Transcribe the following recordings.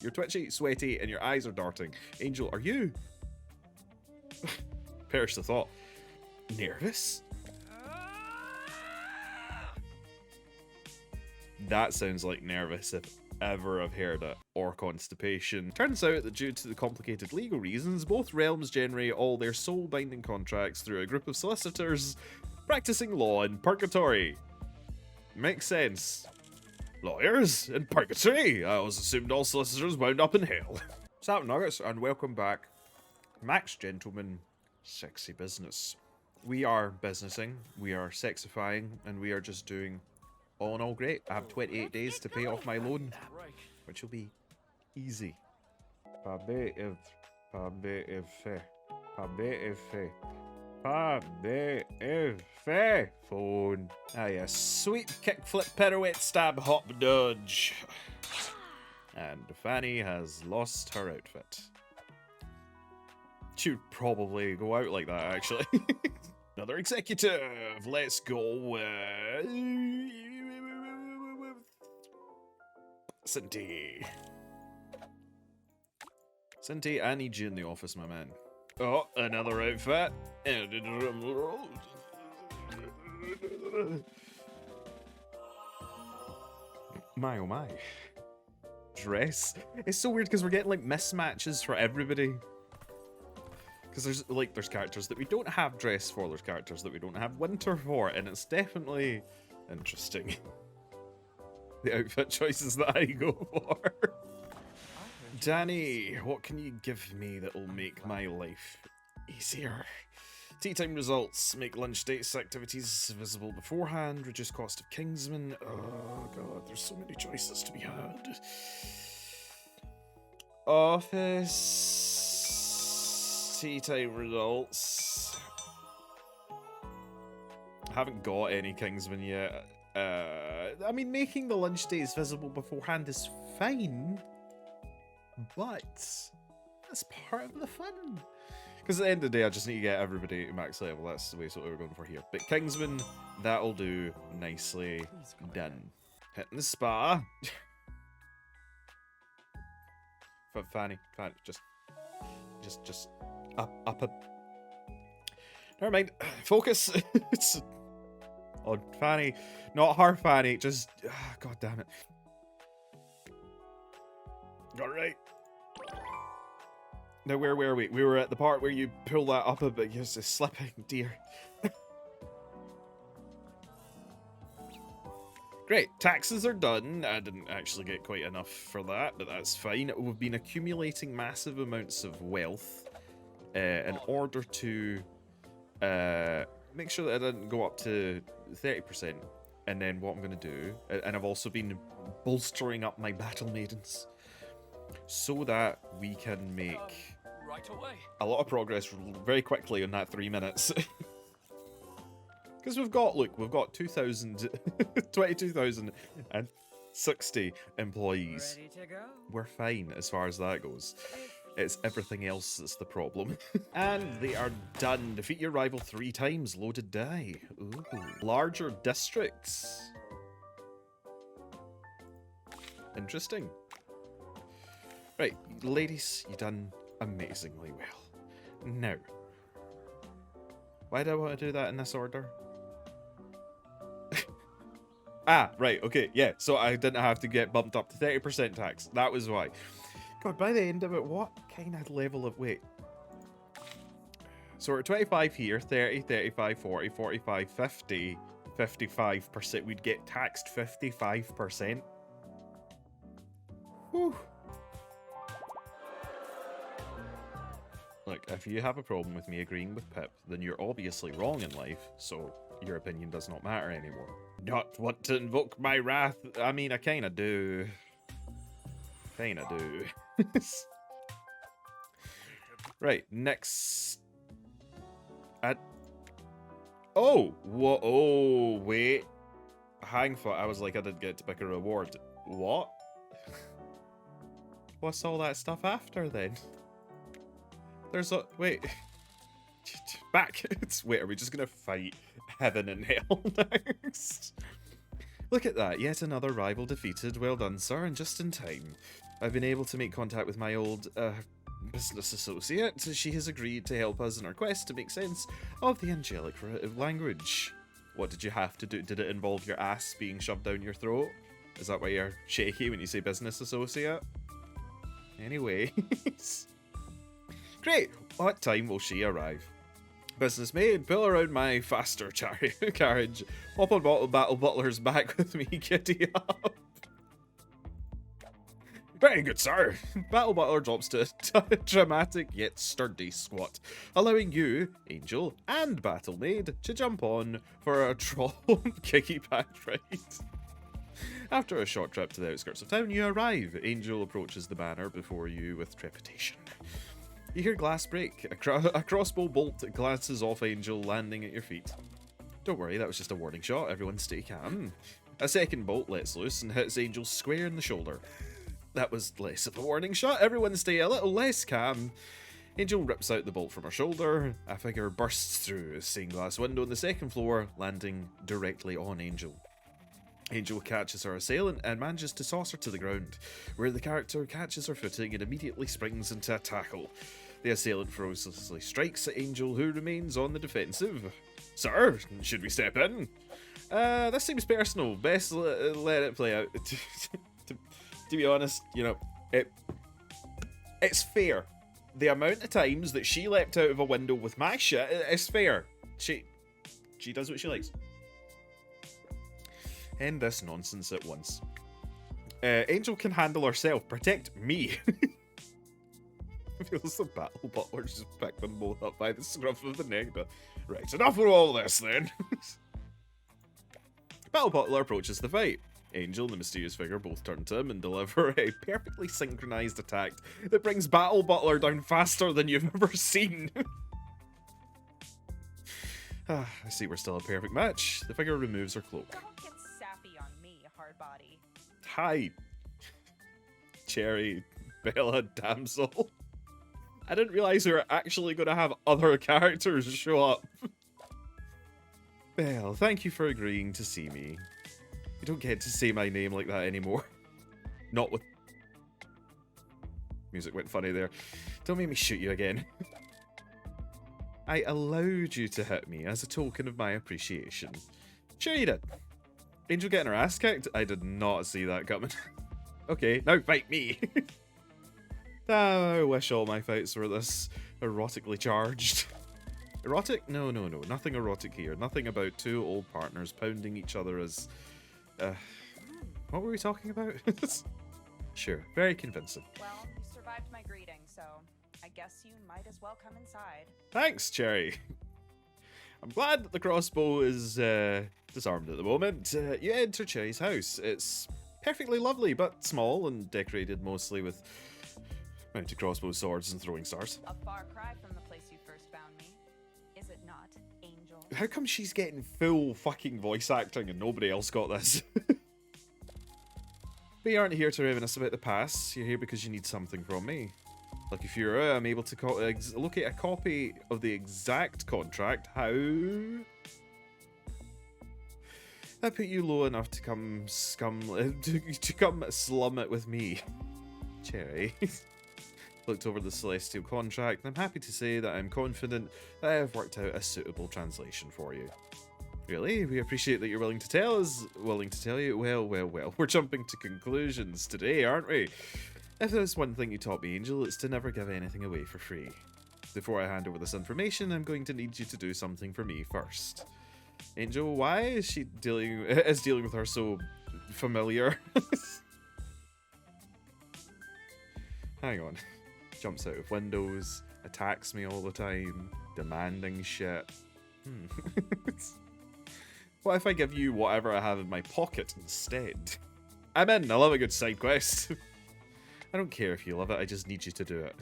You're twitchy, sweaty, and your eyes are darting. Angel, are you? Perish the thought. Nervous? That sounds like nervous if ever I've heard it, or constipation. Turns out that due to the complicated legal reasons, both realms generate all their soul-binding contracts through a group of solicitors practicing law in purgatory. Makes sense. Lawyers in purgatory? I always assumed all solicitors wound up in hell. Sup nuggets, and welcome back. Max Gentleman, sexy business. We are businessing, we are sexifying, and we are just doing all in all great. I have 28 days to pay off my loan, which will be easy. Phone. Ah yes, sweep, kickflip, pirouette, stab, hop, dodge. And Fanny has lost her outfit. She'd probably go out like that, actually. Another executive. Let's go with Cinti. Cinti, I need you in the office, my man. Oh, another outfit. My oh my. Dress. It's so weird because we're getting like mismatches for everybody. Because there's characters that we don't have dress for, there's characters that we don't have winter for, and it's definitely interesting. The outfit choices that I go for. Danny, what can you give me that will make my life easier? Tea time results. Make lunch dates activities visible beforehand. Reduce cost of Kingsman. Oh god, there's so many choices to be had. Office. Tea time results. Haven't got any Kingsman yet. I mean, making the lunch days visible beforehand is fine, but that's part of the fun. Because at the end of the day, I just need to get everybody to max level. That's the way we're going for here. But Kingsman, that'll do nicely. Done. Hitting the spa. Fanny, just up a. Never mind. Focus. It's on Fanny, not her Fanny. Just, god damn it. Got it right. Now, where were we? We were at the part where you pull that up a bit. Yes, it's slipping, dear. Great, taxes are done. I didn't actually get quite enough for that, but that's fine. We've been accumulating massive amounts of wealth in order to make sure that I didn't go up to 30%. And then what I'm going to do, and I've also been bolstering up my battle maidens, so that we can make a lot of progress very quickly in that 3 minutes. Because we've got 22,060 employees. We're fine as far as that goes. It's everything else that's the problem. And they are done. Defeat your rival 3 times. Loaded die. Ooh. Larger districts. Interesting. Right, ladies, you've done amazingly well. Now, why do I want to do that in this order? Ah, right, okay, yeah, so I didn't have to get bumped up to 30% tax. That was why. God, by the end of it, what kind of level of... Wait. So we're at 25 here, 30, 35, 40, 45, 50, 55%. We'd get taxed 55%. Whew. Look, if you have a problem with me agreeing with Pip, then you're obviously wrong in life, so your opinion does not matter anymore. Not want to invoke my wrath. I mean, I kinda do. Kinda do. Right, next... Oh! Whoa, oh, wait. Hang for... I was like, I didn't get to pick a reward. What? What's all that stuff after, then? There's a... Wait. Back. Wait, are we just gonna fight heaven and hell next? Look at that. Yet another rival defeated. Well done, sir, and just in time. I've been able to make contact with my old business associate. She has agreed to help us in our quest to make sense of the angelic language. What did you have to do? Did it involve your ass being shoved down your throat? Is that why you're shaky when you say business associate? Anyway. Great! What time will she arrive? Business maid, pull around my faster carriage. Hop on Battle Butler's back with me, giddy up. Very good, sir. Battle Butler drops to a dramatic yet sturdy squat, allowing you, Angel, and Battle Maid to jump on for a troll kicky back ride. After a short trip to the outskirts of town, you arrive. Angel approaches the banner before you with trepidation. You hear glass break. A crossbow bolt glances off Angel, landing at your feet. Don't worry, that was just a warning shot. Everyone stay calm. A second bolt lets loose and hits Angel square in the shoulder. That was less of a warning shot. Everyone stay a little less calm. Angel rips out the bolt from her shoulder. A figure bursts through a stained glass window on the second floor, landing directly on Angel. Angel catches her assailant and manages to toss her to the ground, where the character catches her footing and immediately springs into a tackle. The assailant ferociously strikes at Angel, who remains on the defensive. Sir, should we step in? This seems personal. Best let it play out. To be honest, you know, it's fair. The amount of times that she leapt out of a window with my shit is fair. She does what she likes. End this nonsense at once. Angel can handle herself. Protect me. Feels the Battle Butler just picked them both up by the scruff of the neck. But right, enough of all this then. Battle Butler approaches the fight. Angel and the mysterious figure both turn to him and deliver a perfectly synchronized attack that brings Battle Butler down faster than you've ever seen. I see we're still a perfect match. The figure removes her cloak. Don't get sappy on me, hard body. Hi, Cherry, Bella, Damsel. I didn't realize we were actually going to have other characters show up. Belle, thank you for agreeing to see me. You don't get to say my name like that anymore. Not with... Music went funny there. Don't make me shoot you again. I allowed you to hit me as a token of my appreciation. Sure you did. Angel getting her ass kicked? I did not see that coming. Okay, now fight me. I wish all my fights were this erotically charged. Erotic? No. Nothing erotic here. Nothing about two old partners pounding each other as... what were we talking about? Sure, very convincing. Well, you survived my greeting, so I guess you might as well come inside. Thanks, Cherry. I'm glad that the crossbow is disarmed at the moment. You enter Cherry's house. It's perfectly lovely, but small and decorated mostly with mounted crossbow, swords, and throwing stars. A far cry from the place you first found me. Is it not, Angel? How come she's getting full fucking voice acting and nobody else got this? But you aren't here to reminisce about the past. You're here because you need something from me. Lucky Fuhrer, I'm able to locate a copy of the exact contract. How? I put you low enough to come slum it with me. Cherry. Looked over the Celestial contract, and I'm happy to say that I'm confident that I have worked out a suitable translation for you. Really? We appreciate that you're willing to tell us. Willing to tell you? Well. We're jumping to conclusions today, aren't we? If there's one thing you taught me, Angel, it's to never give anything away for free. Before I hand over this information, I'm going to need you to do something for me first. Angel, why is she dealing with her so familiar? Hang on. Jumps out of windows, attacks me all the time, demanding shit. What if I give you whatever I have in my pocket instead? I'm in. I love a good side quest. I don't care if you love it, I just need you to do it.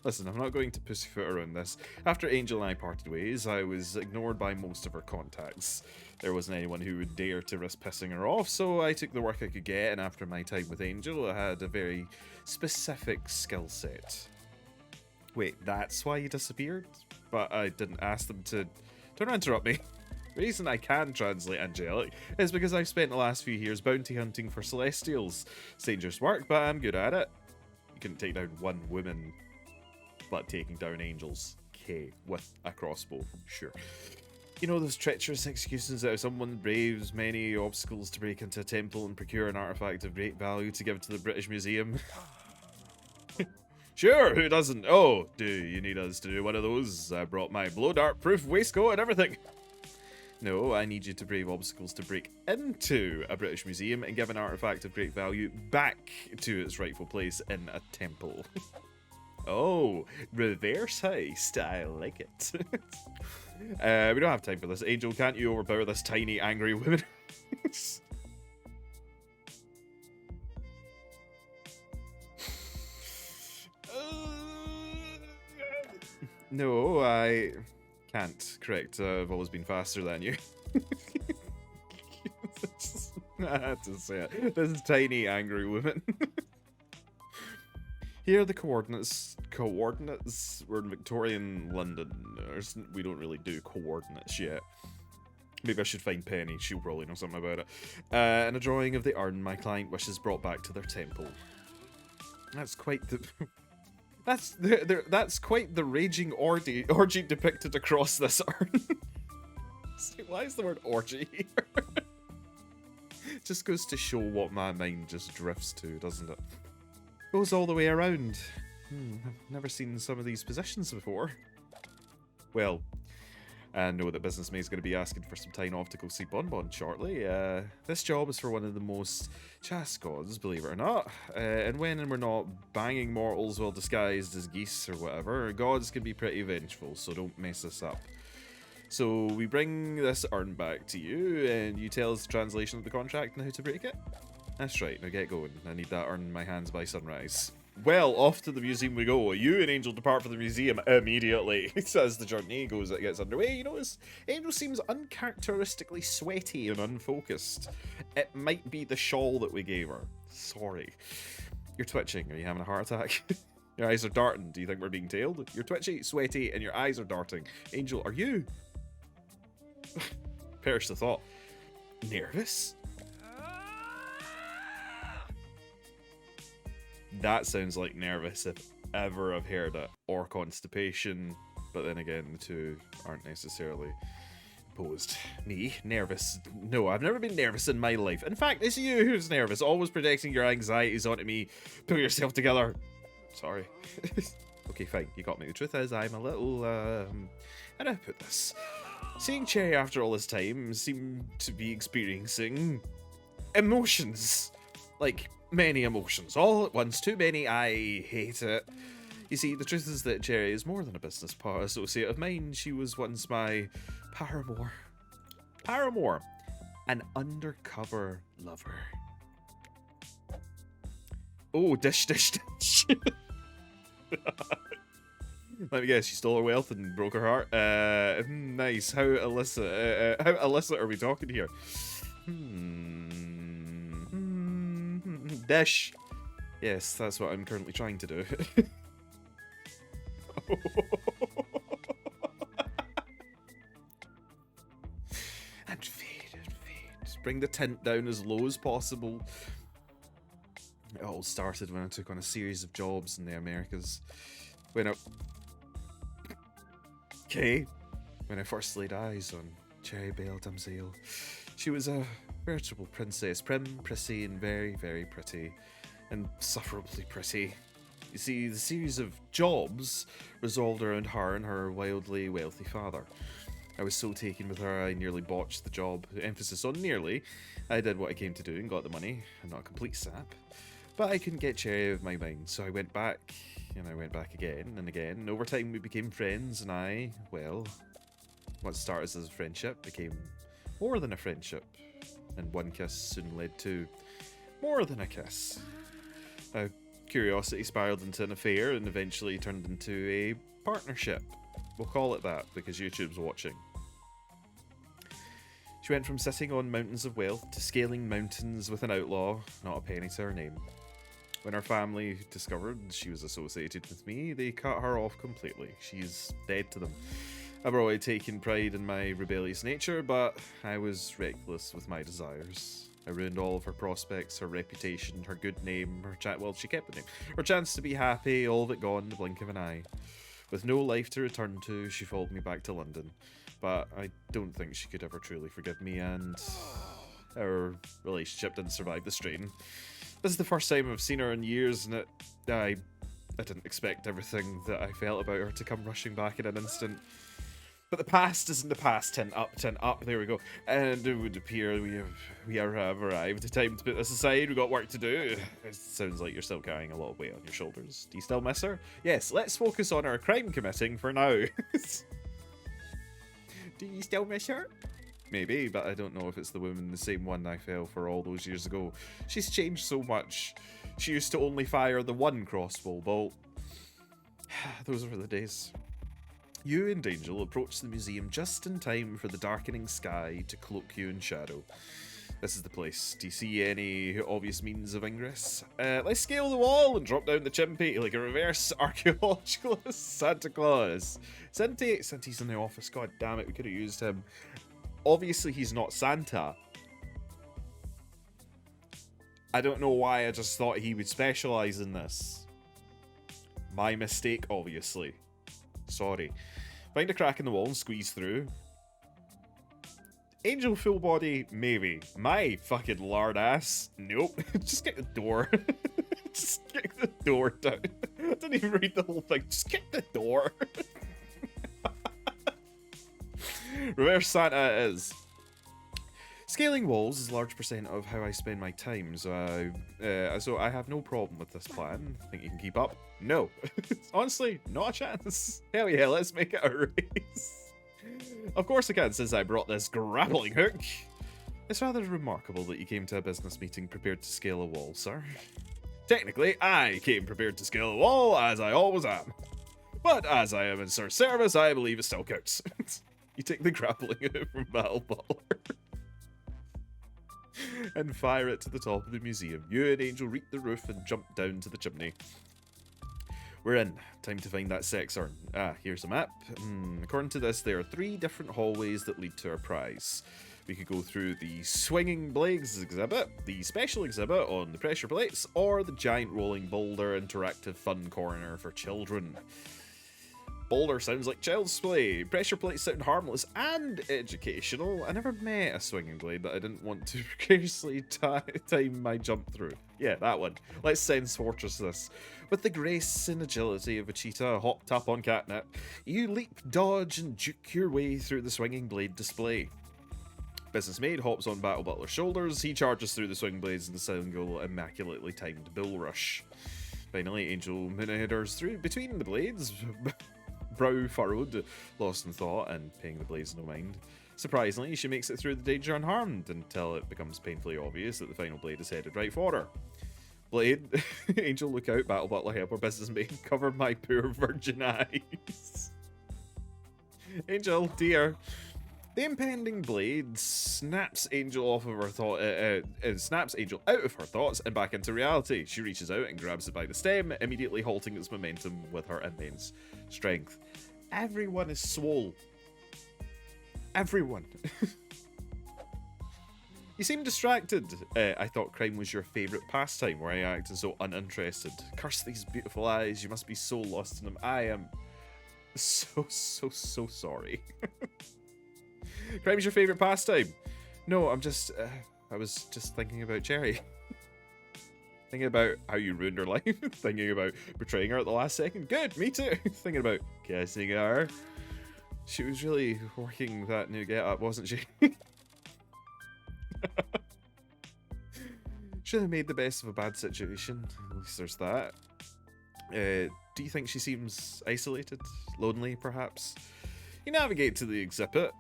Listen, I'm not going to pussyfoot around this. After Angel and I parted ways, I was ignored by most of her contacts. There wasn't anyone who would dare to risk pissing her off, so I took the work I could get, and after my time with Angel, I had a very specific skill set. Wait, that's why you disappeared? But I didn't ask them to... Don't interrupt me. The reason I can translate angelic is because I've spent the last few years bounty hunting for Celestials. It's dangerous work, but I'm good at it. couldn't take down one woman, but taking down angels, okay, with a crossbow, sure. You know those treacherous excuses that if someone braves many obstacles to break into a temple and procure an artifact of great value to give to the British Museum? Sure, who doesn't? Oh, do you need us to do one of those? I brought my blow dart proof waistcoat and everything. No, I need you to brave obstacles to break into a British museum and give an artifact of great value back to its rightful place in a temple. Oh, reverse heist. I like it. We don't have time for this. Angel, can't you overpower this tiny, angry woman? No, I can't. Correct. I've always been faster than you. I had to say it. This tiny, angry woman. Here are the coordinates. We're in Victorian London. We don't really do coordinates yet. Maybe I should find Penny. She'll probably know something about it. And a drawing of the urn my client wishes brought back to their temple. That's quite the... That's quite the raging orgy depicted across this urn. Why is the word orgy here? Just goes to show what my mind just drifts to, doesn't it? Goes all the way around. I've never seen some of these positions before. Well, I know that Business May's going to be asking for some time off to go see Bon Bon shortly. This job is for one of the most chaste gods, believe it or not. And when we're not banging mortals well disguised as geese or whatever, gods can be pretty vengeful, so don't mess this up. So we bring this urn back to you, and you tell us the translation of the contract and how to break it? That's right, now get going. I need that urn in my hands by sunrise. Well, off to the museum we go. You and Angel depart for the museum immediately. As the journey gets underway, you notice Angel seems uncharacteristically sweaty and unfocused. It might be the shawl that we gave her. Sorry. You're twitching. Are you having a heart attack? Your eyes are darting. Do you think we're being tailed? You're twitchy, sweaty, and your eyes are darting. Angel, are you? Perish the thought. Nervous? That sounds like nervous if ever I've heard it, or constipation, but then again, the two aren't necessarily opposed. Me? Nervous? No, I've never been nervous in my life. In fact, it's you who's nervous, always projecting your anxieties onto me. Pull yourself together. Sorry. Okay, fine, you got me. The truth is, I'm a little, how do I put this? Seeing Cherry after all this time seemed to be experiencing emotions. Like, many emotions, all at once, too many. I hate it. You see, the truth is that Cherry is more than a business associate of mine. She was once my paramour. Paramour. An undercover lover. Oh, dish, dish, dish. Let me guess, she stole her wealth and broke her heart. Nice. How illicit are we talking here? Dish. Yes, that's what I'm currently trying to do. And fade, and fade. Bring the tint down as low as possible. It all started when I took on a series of jobs in the Americas. When I first laid eyes on Cherry Belle Damsel. She was a veritable princess, prim, prissy, and very, very pretty. Insufferably pretty. You see, the series of jobs resolved around her and her wildly wealthy father. I was so taken with her, I nearly botched the job. Emphasis on nearly. I did what I came to do and got the money. I'm not a complete sap. But I couldn't get Cherry out of my mind, so I went back, and I went back again and again. And over time we became friends, and what started as a friendship became more than a friendship. And one kiss soon led to more than a kiss. Curiosity spiraled into an affair and eventually turned into a partnership. We'll call it that because YouTube's watching. She went from sitting on mountains of wealth to scaling mountains with an outlaw, not a penny to her name. When her family discovered she was associated with me, they cut her off completely. She's dead to them. I've always taken pride in my rebellious nature, but I was reckless with my desires. I ruined all of her prospects, her reputation, her good name, well, she kept the name. Her chance to be happy, all of it gone in the blink of an eye. With no life to return to, she followed me back to London. But I don't think she could ever truly forgive me, and our relationship didn't survive the strain. This is the first time I've seen her in years, and I didn't expect everything that I felt about her to come rushing back in an instant. But the past isn't the past. 10 up, there we go. And it would appear we have arrived. Time to put this aside, we got work to do. It sounds like you're still carrying a lot of weight on your shoulders. Do you still miss her? Yes, let's focus on our crime committing for now. Do you still miss her? Maybe, but I don't know if it's the woman, the same one I fell for all those years ago. She's changed so much. She used to only fire the one crossbow bolt. Those were the days. You and Angel approach the museum just in time for the darkening sky to cloak you in shadow. This is the place. Do you see any obvious means of ingress? Let's scale the wall and drop down the chimney like a reverse archaeologist Santa Claus. Santa's in the office. God damn it, we could have used him. Obviously, he's not Santa. I don't know why I just thought he would specialize in this. My mistake, obviously. Sorry. Find a crack in the wall and squeeze through. Angel full body, maybe. My fucking lard ass, nope. Just get the door. Just kick the door down. I didn't even read the whole thing. Just kick the door. Reverse Santa it is. Scaling walls is a large percent of how I spend my time, so I have no problem with this plan. Think you can keep up? No. Honestly, not a chance. Hell yeah, let's make it a race. Of course I can, since I brought this grappling hook. It's rather remarkable that you came to a business meeting prepared to scale a wall, sir. Technically, I came prepared to scale a wall, as I always am. But as I am in Sir's service, I believe it still counts. You take the grappling hook from Battle Butler and fire it to the top of the museum. You and Angel reach the roof and jump down to the chimney. We're in. Time to find that sex urn. Here's a map. According to this, there are 3 different hallways that lead to our prize. We could go through the Swinging Blades exhibit, the special exhibit on the pressure plates, or the giant rolling boulder interactive fun corner for children. Boulder sounds like child's play. Pressure plates sound harmless and educational. I never met a swinging blade that I didn't want to precariously time my jump through. Yeah, that one. Let's Sense Fortress this. With the grace and agility of a cheetah hopped up on catnip, you leap, dodge, and juke your way through the swinging blade display. Business Maid hops on Battle Butler's shoulders. He charges through the swing blades in a single immaculately timed bull rush. Finally, Angel maneuvers through between the blades, brow furrowed, lost in thought, and paying the blades no mind. Surprisingly, she makes it through the danger unharmed until it becomes painfully obvious that the final blade is headed right for her. Blade, Angel, look out, Battle Butler, help her. Business Maid, cover my poor virgin eyes. Angel, dear. The impending blade snaps Angel off of her snaps Angel out of her thoughts and back into reality. She reaches out and grabs it by the stem, immediately halting its momentum with her immense strength. Everyone is swole. Everyone. You seem distracted. I thought crime was your favourite pastime, where I acted so uninterested. Curse these beautiful eyes, you must be so lost in them. I am so sorry. Crime's your favourite pastime? No, I'm just, I was just thinking about Cherry. Thinking about how you ruined her life. Thinking about betraying her at the last second. Good, me too. Thinking about kissing her. She was really working that new get-up, wasn't she? Should have made the best of a bad situation. At least there's that. Do you think she seems isolated? Lonely, perhaps? You navigate to the exhibit.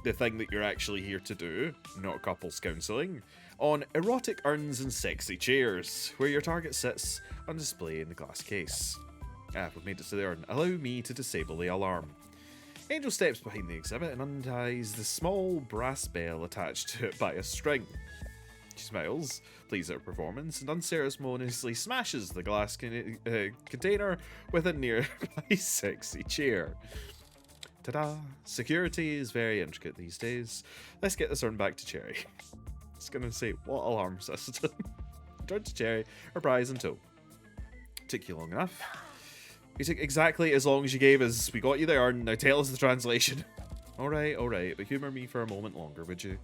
The thing that you're actually here to do, not couples counselling, on erotic urns and sexy chairs, where your target sits on display in the glass case. We've made it to the urn. Allow me to disable the alarm. Angel steps behind the exhibit and unties the small brass bell attached to it by a string. She smiles, pleased at her performance, and unceremoniously smashes the glass container with a nearby sexy chair. Ta-da! Security is very intricate these days. Let's get this urn back to Cherry. Just gonna say, what alarm system? Turn to Cherry, her prize in tow. Took you long enough. You took exactly as long as you gave us. We got you the urn. Now tell us the translation. Alright, but humour me for a moment longer, would you?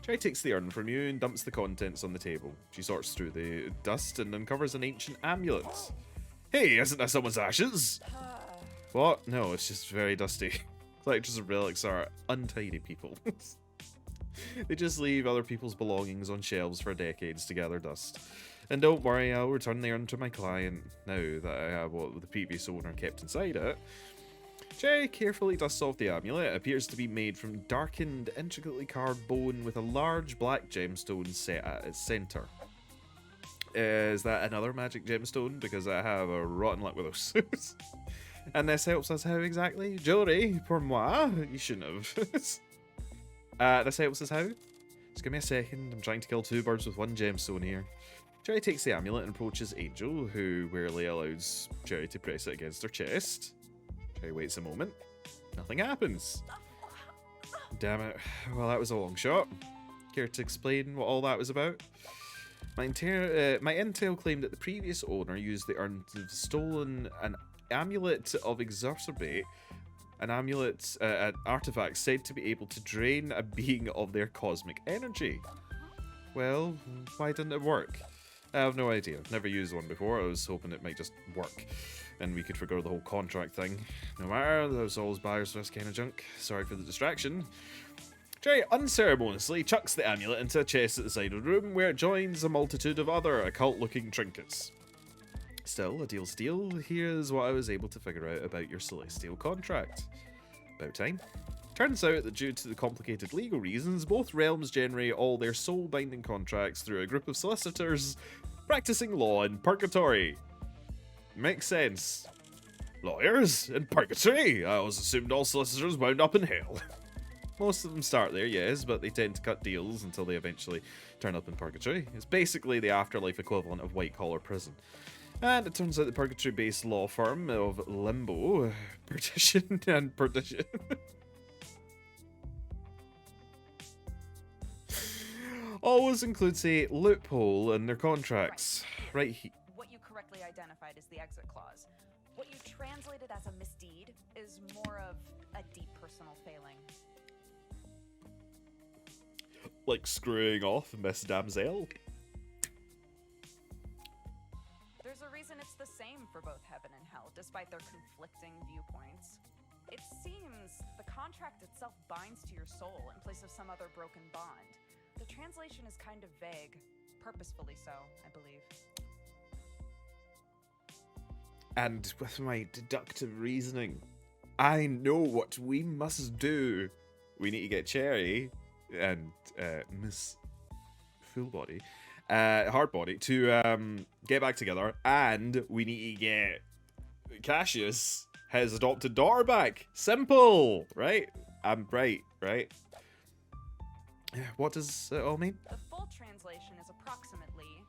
Cherry takes the urn from you and dumps the contents on the table. She sorts through the dust and uncovers an ancient amulet. Hey, isn't that someone's ashes? What? No, it's just very dusty. Collectors of relics are untidy people. They just leave other people's belongings on shelves for decades to gather dust. And don't worry, I'll return the urn to my client now that I have what the previous owner kept inside it. Cherry carefully dusts off the amulet. It appears to be made from darkened, intricately carved bone with a large black gemstone set at its centre. Is that another magic gemstone? Because I have a rotten luck with those. And this helps us how exactly? Jewelry? Pour moi? You shouldn't have. This helps us how? Just give me a second. I'm trying to kill two birds with one gemstone here. Cherry takes the amulet and approaches Angel, who warily allows Cherry to press it against her chest. Cherry waits a moment. Nothing happens. Damn it. Well, that was a long shot. Care to explain what all that was about? My intel claimed that the previous owner used the urn to have stolen an amulet of exacerbate. An amulet, an artifact said to be able to drain a being of their cosmic energy. Well, why didn't it work? I have no idea. I've never used one before. I was hoping it might just work. And we could forgo the whole contract thing. No matter, there's always buyers for this kind of junk. Sorry for the distraction. Cherry unceremoniously chucks the amulet into a chest at the side of the room, where it joins a multitude of other occult-looking trinkets. Still, a deal's a deal. Here's what I was able to figure out about your celestial contract. About time. Turns out that due to the complicated legal reasons, both realms generate all their soul-binding contracts through a group of solicitors practicing law in purgatory. Makes sense. Lawyers in purgatory? I always assumed all solicitors wound up in hell. Most of them start there, yes, but they tend to cut deals until they eventually turn up in purgatory. It's basically the afterlife equivalent of white-collar prison. And it turns out the purgatory-based law firm of Limbo, Perdition and Perdition... always includes a loophole in their contracts. Right. What you correctly identified as the exit clause. What you translated as a misdeed is more of a deep personal failing. Like screwing off Miss Damsel. There's a reason it's the same for both heaven and hell, despite their conflicting viewpoints. It seems the contract itself binds to your soul in place of some other broken bond. The translation is kind of vague, purposefully so, I believe. And with my deductive reasoning, I know what we must do. We need to get Cherry and Miss Fullbody, Hardbody to get back together, and we need to get Cassius, his adopted daughter, back. Simple, right? I'm right? What does it all mean? The full translation is approximately: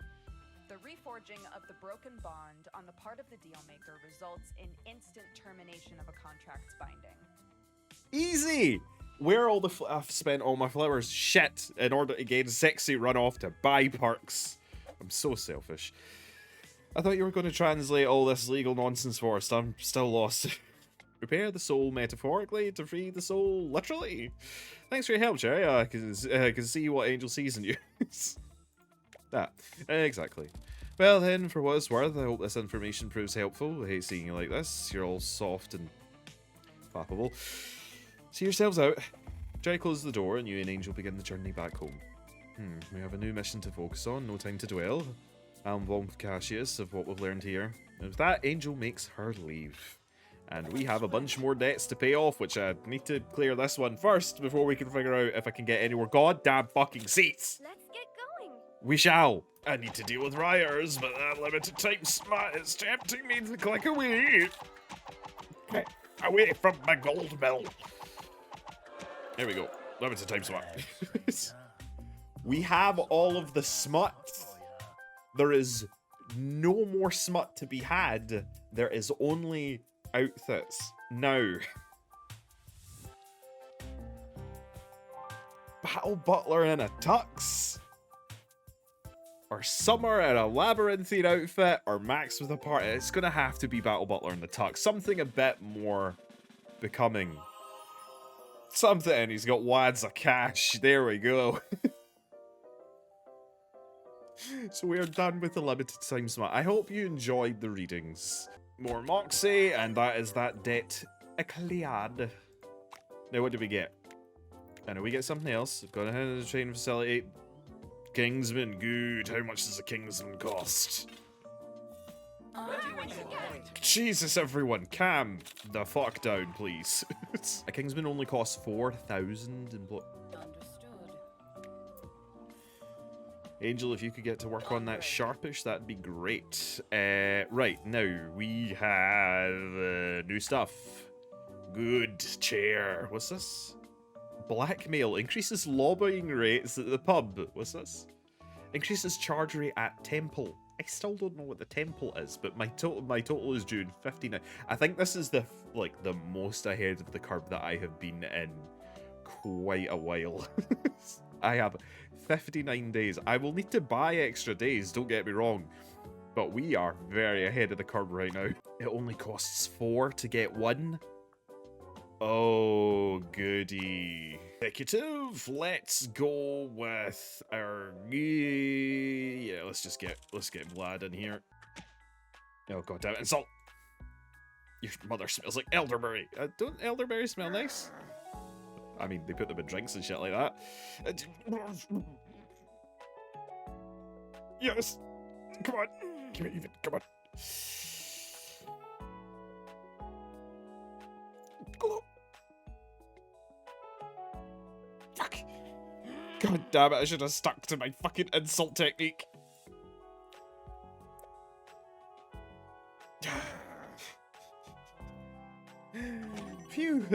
the reforging of the broken bond on the part of the dealmaker results in instant termination of a contract's binding. Easy! Where all the I've spent all my flowers shit in order to gain sexy runoff to buy perks. I'm so selfish. I thought you were going to translate all this legal nonsense for us. I'm still lost. Prepare the soul metaphorically to free the soul literally. Thanks for your help, Cherry. I can see what Angel sees in you. That. Exactly. Well then, for what it's worth, I hope this information proves helpful. I hate seeing you like this. You're all soft and flappable. See yourselves out. Cherry closes the door and you and Angel begin the journey back home. We have a new mission to focus on. No time to dwell. I'm informed with Cassius of what we've learned here. And with that, Angel makes her leave. And we have a bunch more debts to pay off, which I need to clear this one first before we can figure out if I can get any more goddamn fucking seats. Let's get going. We shall. I need to deal with rioters, but that limited time smut is tempting me to click away. Away from my gold mill. There we go. Limited time smut. We have all of the smut. There is no more smut to be had. There is only outfits now. Battle Butler in a tux. or Summer in a labyrinthine outfit, or Max with a party. It's gonna have to be Battle Butler in the tux. Something a bit more becoming. Something. He's got wads of cash. There we go. So we are done with the limited time smart. I hope you enjoyed the readings. More Moxie, and that is that debt cleared. Now what do we get? I know we get something else. We've got ahead of the training facility. Kingsman, good. How much does a Kingsman cost? Jesus, everyone, calm the fuck down, please. A Kingsman only costs 4,000 in block. Angel, if you could get to work on that sharpish, that'd be great. Right, now we have new stuff. Good chair. What's this? Blackmail. Increases lobbying rates at the pub. What's this? Increases charge rate at temple. I still don't know what the temple is, but my total is June 59. I think this is the most ahead of the curve that I have been in quite a while. I have 59 days. I will need to buy extra days, don't get me wrong, but we are very ahead of the curve right now. It only costs 4 to get 1. Oh, goody. Executive, let's go with our... Yeah, let's get Vlad in here. Oh, god damn it, insult! Your mother smells like elderberry. Don't elderberry smell nice? I mean, they put them in drinks and shit like that. Yes! Come on! Give it even, come on. Fuck! God damn it, I should have stuck to my fucking insult technique. Phew.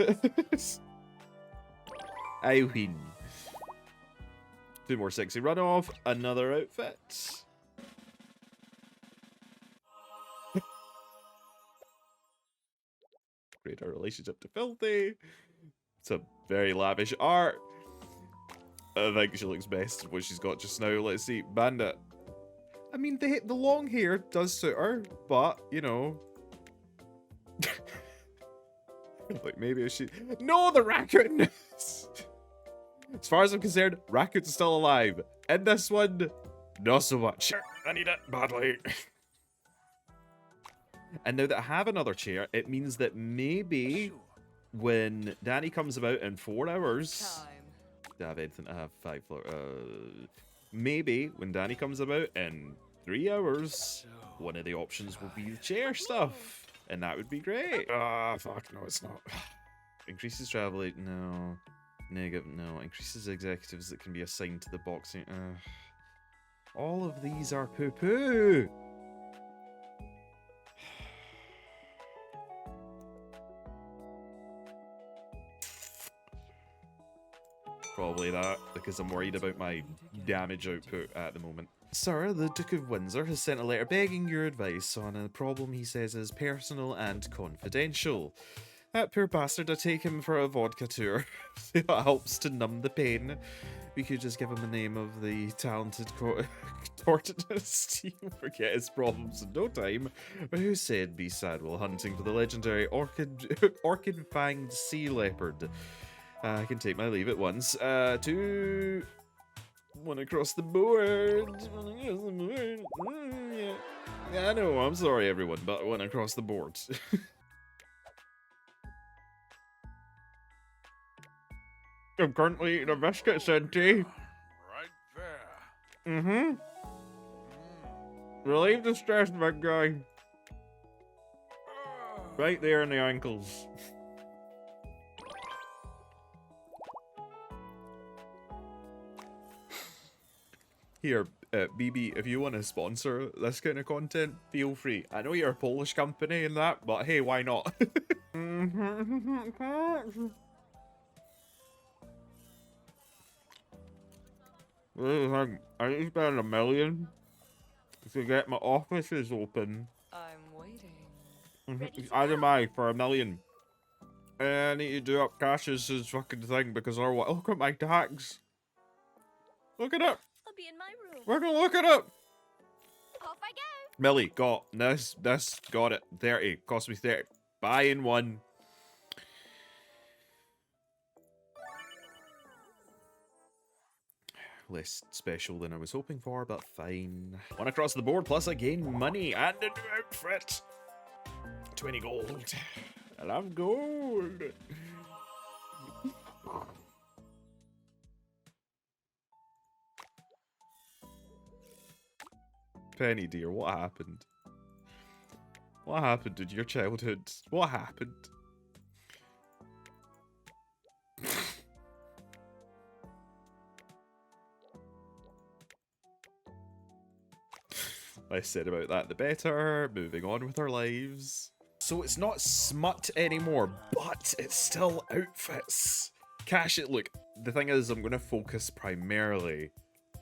I win. 2 more sexy runoff, another outfit. Create our relationship to Filthy. It's a very lavish art. I think she looks best in what she's got just now. Let's see, Bandit. I mean, the long hair does suit her, but, you know. Like, maybe if she... No, the raccoon! As far as I'm concerned, Raccoon's still alive. In this one, not so much. I need it badly. And now that I have another chair, it means that maybe when Danny comes about in 4 hours... Do I have anything to have 5 floor? Maybe when Danny comes about in 3 hours, one of the options will be the chair stuff. And that would be great. Ah, fuck, no, it's not. Increases travel rate, no. Negative, no. Increases executives that can be assigned to the boxing. All of these are poo-poo. Probably that, because I'm worried about my damage output at the moment. Sir, the Duke of Windsor has sent a letter begging your advice on a problem he says is personal and confidential. That poor bastard, I take him for a vodka tour. It helps to numb the pain. We could just give him the name of the talented tortoise. He'll forget his problems in no time. But who said be sad while hunting for the legendary orchid-fanged sea leopard? I can take my leave at once. To... One across the board. Yeah, I know, I'm sorry everyone, but one across the board. I'm currently eating a biscuit, Senti. Right there. Mm-hmm. Relieve the stress, big guy. Right there in the ankles. Here, BB, if you want to sponsor this kind of content, feel free. I know you're a Polish company and that, but hey, why not? I need to spend $1 million to get my offices open. I'm waiting. Either my for $1 million. I need to do up Cassius's fucking thing because otherwise, look at my tax. Look it up. I'll be in my room. We're gonna look it up. Millie, got this, got it. 30. Cost me 30. Buying one. Less special than I was hoping for, but fine. One across the board, plus I gain money and a new outfit. 20 gold. I love gold. Penny, dear, what happened? What happened in your childhood? What happened? I said about that the better. Moving on with our lives. So it's not smut anymore, but it's still outfits. Cash it. Look, the thing is, I'm going to focus primarily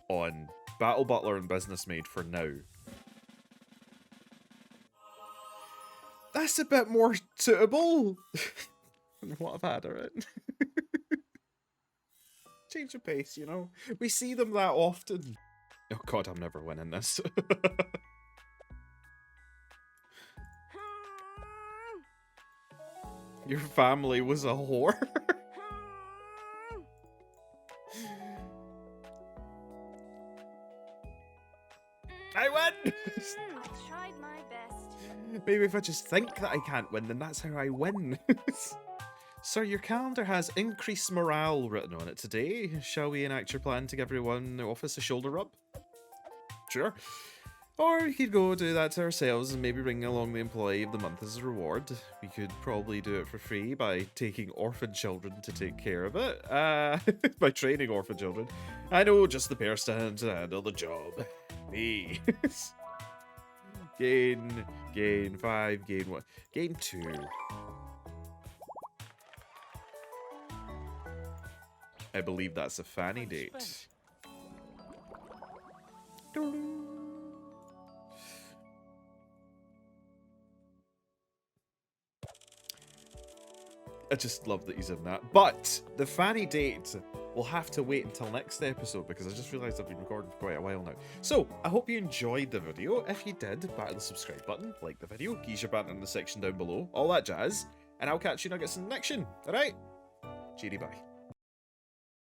on Battle Butler and Business Maid for now. That's a bit more suitable than what I've had, alright? Change of pace, you know? We see them that often. Oh god, I'm never winning this. Your family was a whore? I win! I tried my best. Maybe if I just think that I can't win, then that's how I win. Sir, your calendar has increased morale written on it today. Shall we enact your plan to give everyone in the office a shoulder rub? Sure. Or we could go do that to ourselves and maybe bring along the employee of the month as a reward. We could probably do it for free by taking orphan children to take care of it. By training orphan children. I know just the person to handle the job. Me. Gain 5, gain 1, gain 2. I believe that's a fanny date. I just love that he's in that. But the fanny date will have to wait until next episode because I just realised I've been recording for quite a while now. So, I hope you enjoyed the video. If you did, batter the subscribe button, like the video, geese your banter in the section down below, all that jazz. And I'll catch you nuggets in the next one. Alright? Cheery bye.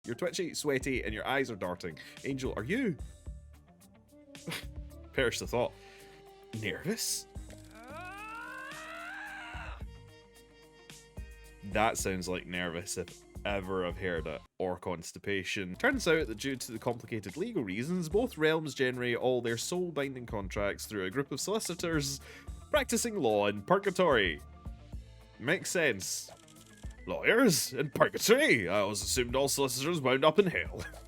You're twitchy, sweaty, and your eyes are darting. Angel, are you? Perish the thought. Nervous? That sounds like nervous if ever I've heard it, or constipation. Turns out that due to the complicated legal reasons, both realms generate all their soul-binding contracts through a group of solicitors practicing law in purgatory. Makes sense. Lawyers in purgatory? I always assumed all solicitors wound up in hell.